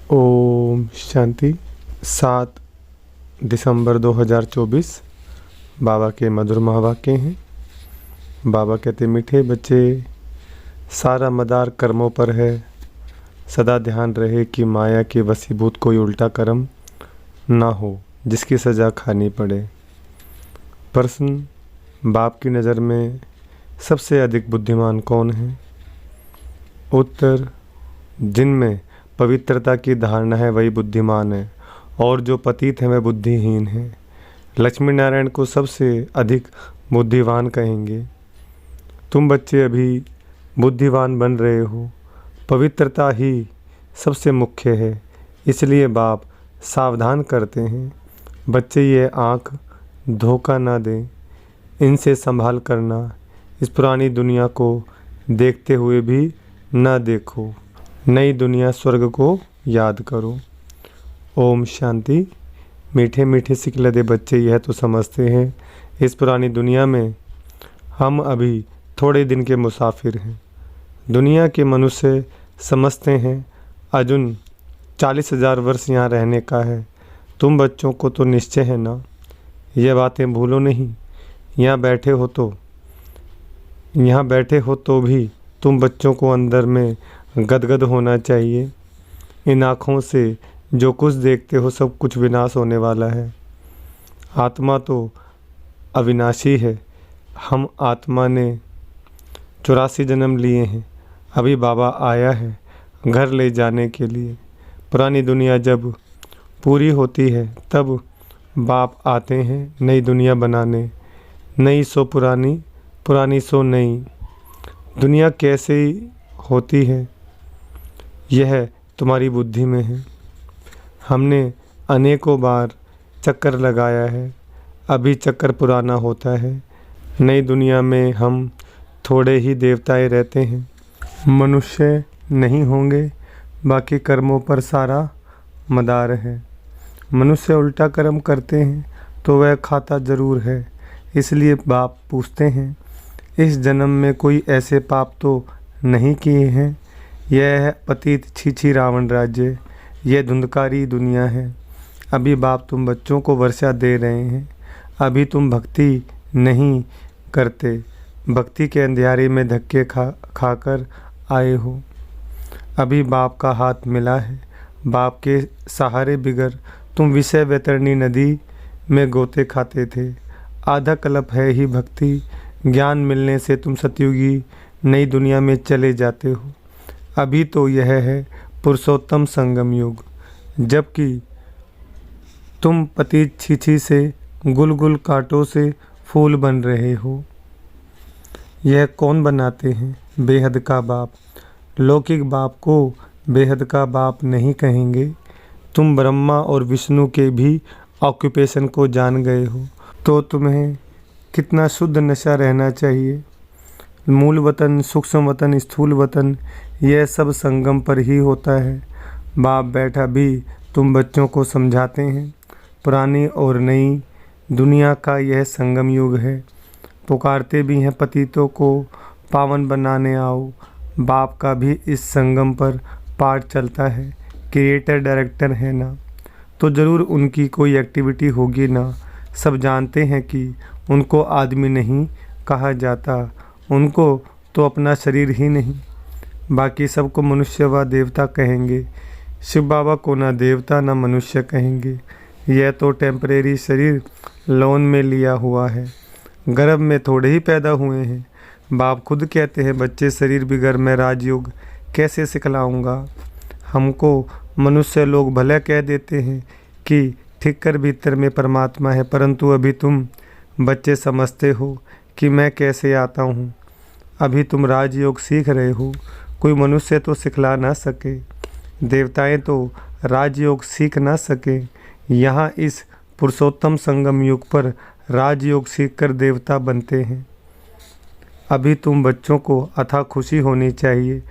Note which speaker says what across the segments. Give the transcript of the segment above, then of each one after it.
Speaker 1: ओम शांति। 7 दिसंबर 2024 बाबा के मधुर महावाक्य हैं। बाबा कहते, मीठे बच्चे, सारा मदार कर्मों पर है। सदा ध्यान रहे कि माया के वशीभूत कोई उल्टा कर्म ना हो जिसकी सज़ा खानी पड़े। प्रश्न, बाप की नज़र में सबसे अधिक बुद्धिमान कौन है? उत्तर, जिनमें पवित्रता की धारणा है वही बुद्धिमान है, और जो पतित है वह बुद्धिहीन है। लक्ष्मी नारायण को सबसे अधिक बुद्धिमान कहेंगे। तुम बच्चे अभी बुद्धिमान बन रहे हो। पवित्रता ही सबसे मुख्य है, इसलिए बाप सावधान करते हैं, बच्चे ये आँख धोखा ना दें, इनसे संभाल करना। इस पुरानी दुनिया को देखते हुए भी ना देखो, नई दुनिया स्वर्ग को याद करो। ओम शांति। मीठे मीठे सिकलदे बच्चे यह तो समझते हैं, इस पुरानी दुनिया में हम अभी थोड़े दिन के मुसाफिर हैं। दुनिया के मनुष्य समझते हैं अर्जुन 40,000 वर्ष यहाँ रहने का है। तुम बच्चों को तो निश्चय है ना, यह बातें भूलो नहीं। यहाँ बैठे हो तो भी तुम बच्चों को अंदर में गदगद होना चाहिए। इन आँखों से जो कुछ देखते हो सब कुछ विनाश होने वाला है। आत्मा तो अविनाशी है। हम आत्मा ने 84 जन्म लिए हैं। अभी बाबा आया है घर ले जाने के लिए। पुरानी दुनिया जब पूरी होती है तब बाप आते हैं नई दुनिया बनाने। नई सो पुरानी, पुरानी सो नई। दुनिया कैसे होती है यह तुम्हारी बुद्धि में है। हमने अनेकों बार चक्कर लगाया है, अभी चक्कर पुराना होता है। नई दुनिया में हम थोड़े ही देवताएं रहते हैं, मनुष्य नहीं होंगे। बाकी कर्मों पर सारा मदार है। मनुष्य उल्टा कर्म करते हैं तो वह खाता ज़रूर है। इसलिए बाप पूछते हैं, इस जन्म में कोई ऐसे पाप तो नहीं किए हैं? यह है पतित छीछी रावण राज्य, यह धुंधकारी दुनिया है। अभी बाप तुम बच्चों को वर्षा दे रहे हैं। अभी तुम भक्ति नहीं करते, भक्ति के अंधियारे में धक्के खाकर आए हो। अभी बाप का हाथ मिला है, बाप के सहारे बिगर तुम विषय वैतरणी नदी में गोते खाते थे। आधा कल्प है ही भक्ति, ज्ञान मिलने से तुम सतयुगी नई दुनिया में चले जाते हो। अभी तो यह है पुरुषोत्तम संगम युग, जबकि तुम पतित छीछी से गुल गुल कांटों से फूल बन रहे हो। यह कौन बनाते हैं? बेहद का बाप। लौकिक बाप को बेहद का बाप नहीं कहेंगे। तुम ब्रह्मा और विष्णु के भी ऑक्यूपेशन को जान गए हो, तो तुम्हें कितना शुद्ध नशा रहना चाहिए। मूल वतन, सूक्ष्म वतन, स्थूल वतन, यह सब संगम पर ही होता है। बाप बैठा भी तुम बच्चों को समझाते हैं, पुरानी और नई दुनिया का यह संगम युग है। पुकारते भी हैं पतितों को पावन बनाने आओ। बाप का भी इस संगम पर पाठ चलता है। क्रिएटर डायरेक्टर है ना, तो ज़रूर उनकी कोई एक्टिविटी होगी ना। सब जानते हैं कि उनको आदमी नहीं कहा जाता, उनको तो अपना शरीर ही नहीं। बाकी सबको मनुष्य व देवता कहेंगे। शिव बाबा को ना देवता ना मनुष्य कहेंगे। यह तो टेम्परेरी शरीर लोन में लिया हुआ है, गर्भ में थोड़े ही पैदा हुए हैं। बाप खुद कहते हैं, बच्चे शरीर बिगर मैं राजयोग कैसे सिखलाऊंगा। हमको मनुष्य लोग भले कह देते हैं कि ठीक कर भीतर में परमात्मा है, परंतु अभी तुम बच्चे समझते हो कि मैं कैसे आता हूँ। अभी तुम राजयोग सीख रहे हो, कोई मनुष्य तो सिखला ना सके, देवताएं तो राजयोग सीख ना सके। यहाँ इस पुरुषोत्तम संगम युग पर राजयोग सीखकर देवता बनते हैं। अभी तुम बच्चों को अथाह खुशी होनी चाहिए।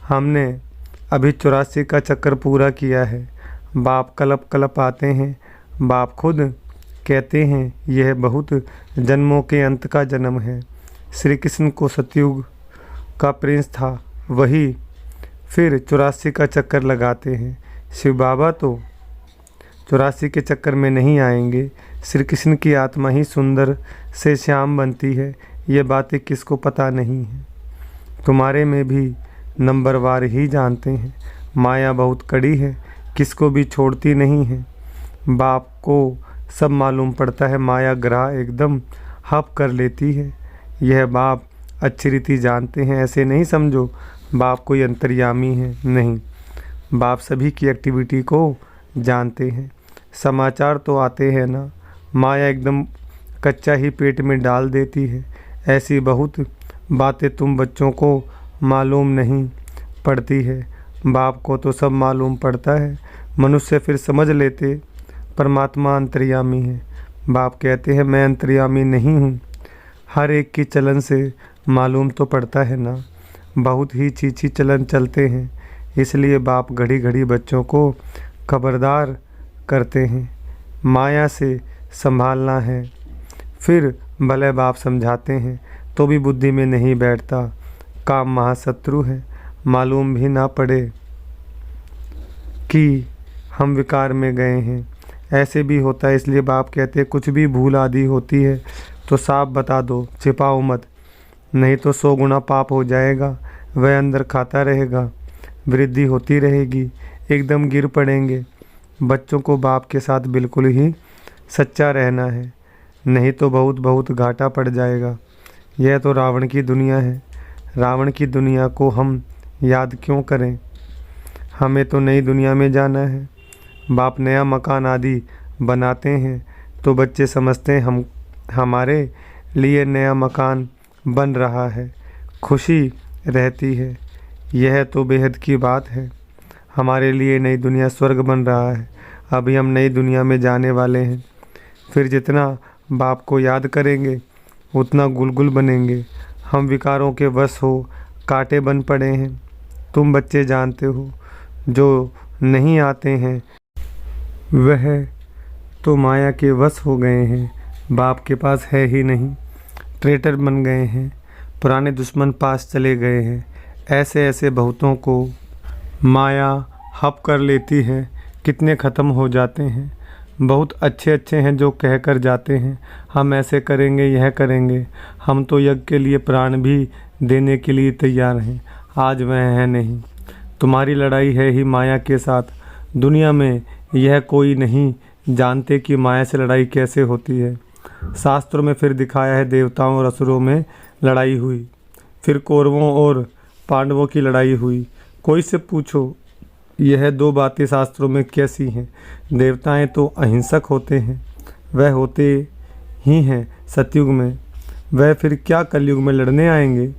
Speaker 1: हमने अभी 84 का चक्कर पूरा किया है। बाप कलप कलप आते हैं। बाप खुद कहते हैं यह बहुत जन्मों के अंत का जन्म है। श्री कृष्ण को सतयुग का प्रिंस था, वही फिर 84 का चक्कर लगाते हैं शिव बाबा तो 84 के चक्कर में नहीं आएंगे। श्री कृष्ण की आत्मा ही सुंदर से श्याम बनती है, ये बातें किसको पता नहीं है। तुम्हारे में भी नंबरवार ही जानते हैं। माया बहुत कड़ी है, किसको भी छोड़ती नहीं है। बाप को सब मालूम पड़ता है, माया ग्रह एकदम हप कर लेती है। यह बाप अच्छी रीति जानते हैं। ऐसे नहीं समझो बाप कोई अंतर्यामी है, नहीं, बाप सभी की एक्टिविटी को जानते हैं। समाचार तो आते हैं ना, माया एकदम कच्चा ही पेट में डाल देती है। ऐसी बहुत बातें तुम बच्चों को मालूम नहीं पड़ती है, बाप को तो सब मालूम पड़ता है। मनुष्य फिर समझ लेते परमात्मा अंतर्यामी है। बाप कहते हैं मैं अंतर्यामी नहीं हूँ। हर एक की चलन से मालूम तो पड़ता है ना, बहुत ही चीची चलन चलते हैं, इसलिए बाप घड़ी घड़ी बच्चों को खबरदार करते हैं। माया से संभालना है। फिर भले बाप समझाते हैं तो भी बुद्धि में नहीं बैठता। काम महाशत्रु है, मालूम भी ना पड़े कि हम विकार में गए हैं। ऐसे भी होता है, इसलिए बाप कहते हैं कुछ भी भूल आदि होती है तो साफ बता दो, छिपाओ मत, नहीं तो 100 गुना पाप हो जाएगा। वह अंदर खाता रहेगा, वृद्धि होती रहेगी, एकदम गिर पड़ेंगे। बच्चों को बाप के साथ बिल्कुल ही सच्चा रहना है, नहीं तो बहुत बहुत घाटा पड़ जाएगा। यह तो रावण की दुनिया है, रावण की दुनिया को हम याद क्यों करें। हमें तो नई दुनिया में जाना है। बाप नया मकान आदि बनाते हैं तो बच्चे समझते हैं हमारे लिए नया मकान बन रहा है, खुशी रहती है। यह तो बेहद की बात है। हमारे लिए नई दुनिया स्वर्ग बन रहा है। अभी हम नई दुनिया में जाने वाले हैं। फिर जितना बाप को याद करेंगे उतना गुलगुल बनेंगे। हम विकारों के वश हो कांटे बन पड़े हैं। तुम बच्चे जानते हो, जो नहीं आते हैं वह तो माया के वश हो गए हैं, बाप के पास है ही नहीं, ट्रेटर बन गए हैं, पुराने दुश्मन पास चले गए हैं। ऐसे ऐसे बहुतों को माया हप कर लेती है, कितने ख़त्म हो जाते हैं। बहुत अच्छे अच्छे हैं जो कह कर जाते हैं हम ऐसे करेंगे, यह करेंगे, हम तो यज्ञ के लिए प्राण भी देने के लिए तैयार हैं। आज वह है नहीं। तुम्हारी लड़ाई है ही माया के साथ। दुनिया में यह कोई नहीं जानते कि माया से लड़ाई कैसे होती है। शास्त्रों में फिर दिखाया है देवताओं और असुरों में लड़ाई हुई, फिर कौरवों और पांडवों की लड़ाई हुई। कोई से पूछो यह 2 बातें शास्त्रों में कैसी हैं। देवताएं तो अहिंसक होते हैं, वह होते ही हैं सतयुग में, वह फिर क्या कलयुग में लड़ने आएंगे।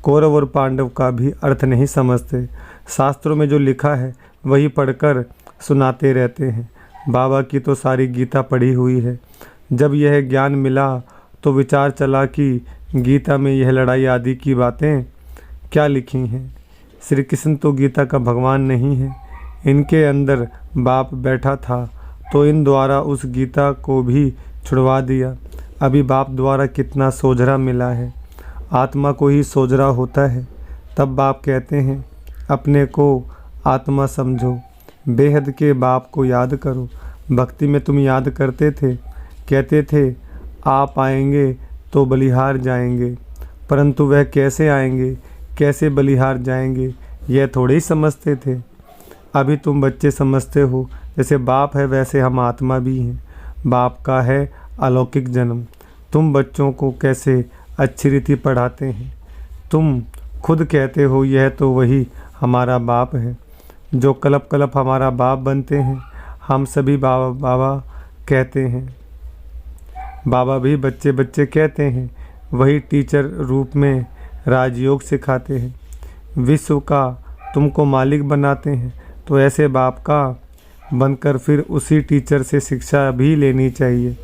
Speaker 1: कौरव और पांडव का भी अर्थ नहीं समझते। शास्त्रों में जो लिखा है वही पढ़कर सुनाते रहते हैं। बाबा की तो सारी गीता पढ़ी हुई है। जब यह ज्ञान मिला तो विचार चला कि गीता में यह लड़ाई आदि की बातें क्या लिखी हैं। श्री कृष्ण तो गीता का भगवान नहीं है, इनके अंदर बाप बैठा था तो इन द्वारा उस गीता को भी छुड़वा दिया। अभी बाप द्वारा कितना सोझरा मिला है। आत्मा को ही सोझरा होता है। तब बाप कहते हैं अपने को आत्मा समझो, बेहद के बाप को याद करो। भक्ति में तुम याद करते थे, कहते थे आप आएंगे तो बलिहार जाएंगे, परंतु वह कैसे आएंगे, कैसे बलिहार जाएंगे, यह थोड़े ही समझते थे। अभी तुम बच्चे समझते हो, जैसे बाप है वैसे हम आत्मा भी हैं। बाप का है अलौकिक जन्म। तुम बच्चों को कैसे अच्छी रीति पढ़ाते हैं। तुम खुद कहते हो यह तो वही हमारा बाप है, जो कलप कलप हमारा बाप बनते हैं। हम सभी बाबा बाबा कहते हैं, बाबा भी बच्चे बच्चे कहते हैं। वही टीचर रूप में राजयोग सिखाते हैं, विश्व का तुमको मालिक बनाते हैं। तो ऐसे बाप का बनकर फिर उसी टीचर से शिक्षा भी लेनी चाहिए।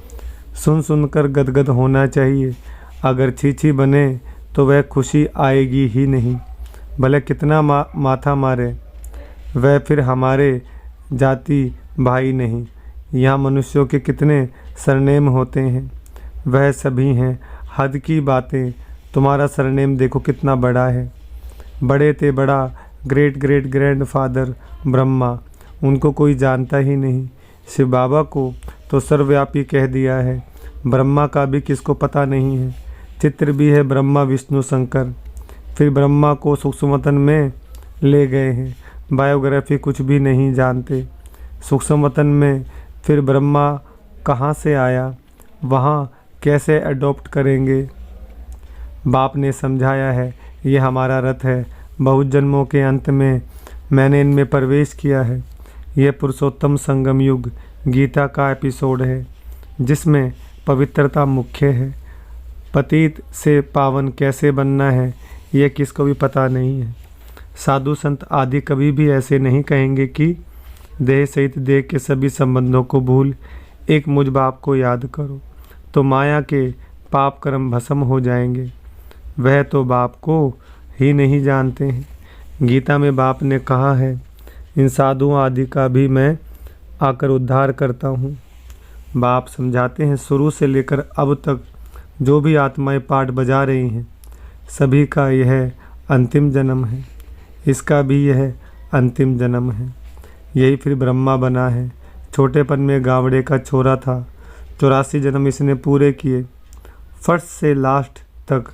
Speaker 1: सुन सुनकर गदगद होना चाहिए। अगर छी बने तो वह खुशी आएगी ही नहीं, भले कितना माथा मारे, वह फिर हमारे जाति भाई नहीं। यहाँ मनुष्यों के कितने सरनेम होते हैं, वह सभी हैं हद की बातें। तुम्हारा सरनेम देखो कितना बड़ा है। बड़े थे बड़ा ग्रेट ग्रेट ग्रैंडफादर ब्रह्मा, उनको कोई जानता ही नहीं। शिव बाबा को तो सर्वव्यापी कह दिया है, ब्रह्मा का भी किसको पता नहीं है। चित्र भी है ब्रह्मा विष्णु शंकर, फिर ब्रह्मा को सूक्ष्म वतन में ले गए हैं। बायोग्राफी कुछ भी नहीं जानते। सूक्ष्म वतन में फिर ब्रह्मा कहाँ से आया, वहाँ कैसे अडॉप्ट करेंगे। बाप ने समझाया है, ये हमारा रथ है, बहुत जन्मों के अंत में मैंने इनमें प्रवेश किया है। यह पुरुषोत्तम संगम युग गीता का एपिसोड है, जिसमें पवित्रता मुख्य है। पतित से पावन कैसे बनना है, यह किसको भी पता नहीं है। साधु संत आदि कभी भी ऐसे नहीं कहेंगे कि देह सहित देह के सभी संबंधों को भूल एक मुझ बाप को याद करो, तो माया के पाप कर्म भस्म हो जाएंगे। वह तो बाप को ही नहीं जानते हैं। गीता में बाप ने कहा है, इन साधुओं आदि का भी मैं आकर उद्धार करता हूँ। बाप समझाते हैं, शुरू से लेकर अब तक जो भी आत्माएं पाठ बजा रही हैं, सभी का यह अंतिम जन्म है, इसका भी यह अंतिम जन्म है। यही फिर ब्रह्मा बना है। छोटेपन में गावड़े का छोरा था, 84 जन्म इसने पूरे किए, फर्स्ट से लास्ट तक।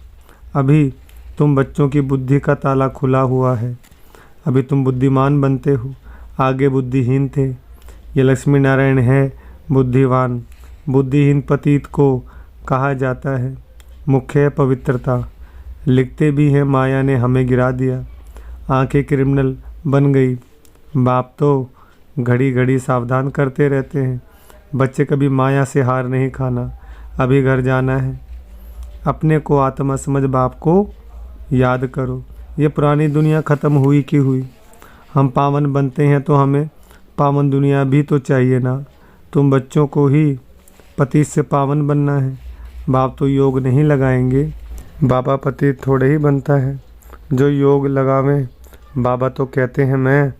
Speaker 1: अभी तुम बच्चों की बुद्धि का ताला खुला हुआ है, अभी तुम बुद्धिमान बनते हो, आगे बुद्धिहीन थे। ये लक्ष्मी नारायण है बुद्धिवान। बुद्धिहीन पतित को कहा जाता है। मुख्य है पवित्रता। लिखते भी हैं, माया ने हमें गिरा दिया, आंखें क्रिमिनल बन गई। बाप तो घड़ी घड़ी सावधान करते रहते हैं, बच्चे कभी माया से हार नहीं खाना, अभी घर जाना है। अपने को आत्मा समझ बाप को याद करो। ये पुरानी दुनिया ख़त्म हुई की हुई। हम पावन बनते हैं तो हमें पावन दुनिया भी तो चाहिए ना। तुम बच्चों को ही पति से पावन बनना है। बाप तो योग नहीं लगाएंगे, बाबा पति थोड़े ही बनता है जो योग लगावें। बाबा तो कहते हैं, मैं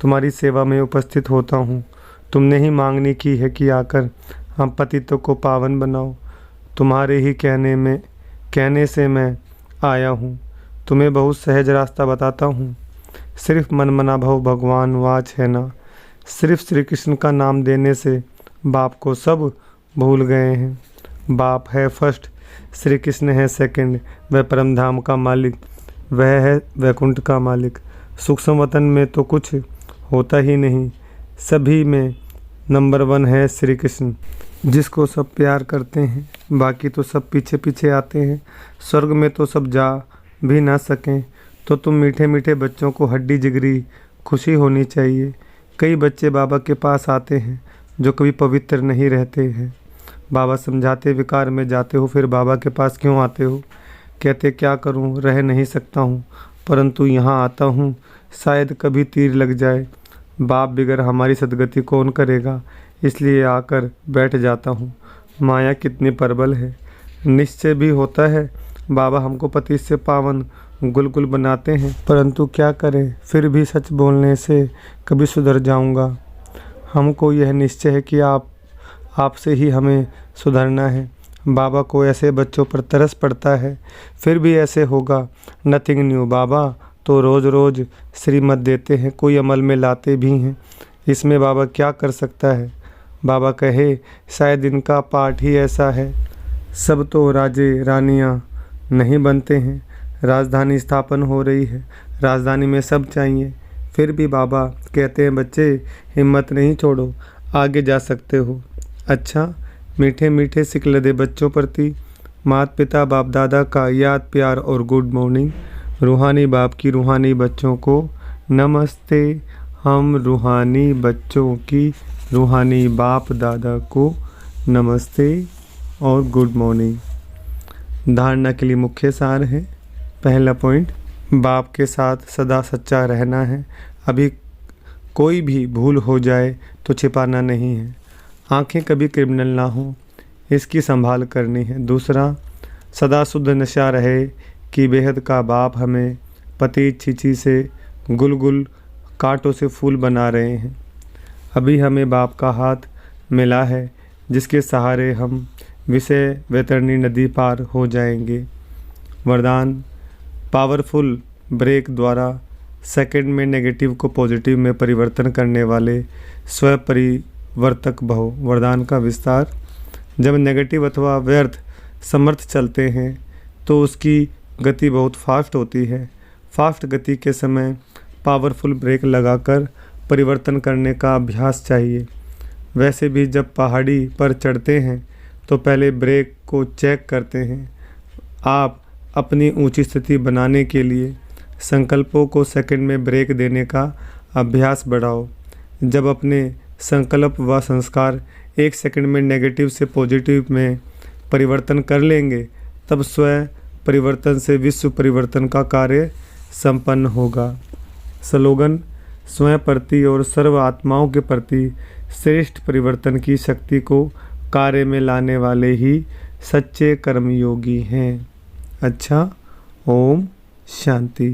Speaker 1: तुम्हारी सेवा में उपस्थित होता हूँ। तुमने ही मांगनी की है कि आकर हम पतितों को पावन बनाओ। तुम्हारे ही कहने से मैं आया हूँ। तुम्हें बहुत सहज रास्ता बताता हूँ। सिर्फ मन मना भव भगवान वाच है ना। सिर्फ श्री कृष्ण का नाम देने से बाप को सब भूल गए हैं। बाप है फर्स्ट, श्री कृष्ण है सेकंड। वह परम धाम का मालिक, वह है वैकुंठ का मालिक। सूक्ष्म वतन में तो कुछ होता ही नहीं, सभी में नंबर 1 है श्री कृष्ण, जिसको सब प्यार करते हैं। बाकी तो सब पीछे पीछे आते हैं। स्वर्ग में तो सब जा भी ना सकें तो तुम मीठे मीठे बच्चों को हड्डी जिगरी खुशी होनी चाहिए। कई बच्चे बाबा के पास आते हैं जो कभी पवित्र नहीं रहते हैं। बाबा समझाते, विकार में जाते हो फिर बाबा के पास क्यों आते हो। कहते, क्या करूं, रह नहीं सकता हूं, परंतु यहाँ आता हूं, शायद कभी तीर लग जाए। बाप बिगर हमारी सदगति कौन करेगा, इसलिए आकर बैठ जाता हूँ। माया कितनी प्रबल है। निश्चय भी होता है बाबा हमको पति से पावन गुलगुल बनाते हैं, परंतु क्या करें, फिर भी सच बोलने से कभी सुधर जाऊंगा। हमको यह निश्चय है कि आपसे ही हमें सुधरना है। बाबा को ऐसे बच्चों पर तरस पड़ता है, फिर भी ऐसे होगा। Nothing new. बाबा तो रोज़ रोज़ श्रीमत देते हैं, कोई अमल में लाते भी हैं। इसमें बाबा क्या कर सकता है। बाबा कहे, शायद इनका पाठ ही ऐसा है। सब तो राजे रानियाँ नहीं बनते हैं। राजधानी स्थापन हो रही है, राजधानी में सब चाहिए। फिर भी बाबा कहते हैं, बच्चे हिम्मत नहीं छोड़ो, आगे जा सकते हो। अच्छा, मीठे मीठे सिकल दे बच्चों प्रति माता पिता बाप दादा का याद प्यार और गुड मॉर्निंग। रूहानी बाप की रूहानी बच्चों को नमस्ते। हम रूहानी बच्चों की रूहानी बाप दादा को नमस्ते और गुड मॉर्निंग। धारणा के लिए मुख्य सार है। पहला पॉइंट, बाप के साथ सदा सच्चा रहना है। अभी कोई भी भूल हो जाए तो छिपाना नहीं है। आंखें कभी क्रिमिनल ना हो, इसकी संभाल करनी है। दूसरा, सदा शुद्ध नशा रहे कि बेहद का बाप हमें पति छीची से गुलगुल कांटों से फूल बना रहे हैं। अभी हमें बाप का हाथ मिला है, जिसके सहारे हम विषय वैतरणी नदी पार हो जाएंगे। वरदान, पावरफुल ब्रेक द्वारा सेकंड में नेगेटिव को पॉजिटिव में परिवर्तन करने वाले स्व परिवर्तक भव। वरदान का विस्तार। जब नेगेटिव अथवा व्यर्थ समर्थ चलते हैं तो उसकी गति बहुत फास्ट होती है। फास्ट गति के समय पावरफुल ब्रेक लगाकर परिवर्तन करने का अभ्यास चाहिए। वैसे भी जब पहाड़ी पर चढ़ते हैं तो पहले ब्रेक को चेक करते हैं। आप अपनी ऊंची स्थिति बनाने के लिए संकल्पों को सेकंड में ब्रेक देने का अभ्यास बढ़ाओ। जब अपने संकल्प व संस्कार 1 सेकंड में नेगेटिव से पॉजिटिव में परिवर्तन कर लेंगे तब स्वयं परिवर्तन से विश्व परिवर्तन का कार्य संपन्न होगा। स्लोगन: स्वयं प्रति और सर्व आत्माओं के प्रति श्रेष्ठ परिवर्तन की शक्ति को कार्य में लाने वाले ही सच्चे कर्मयोगी हैं। अच्छा, ओम शांति।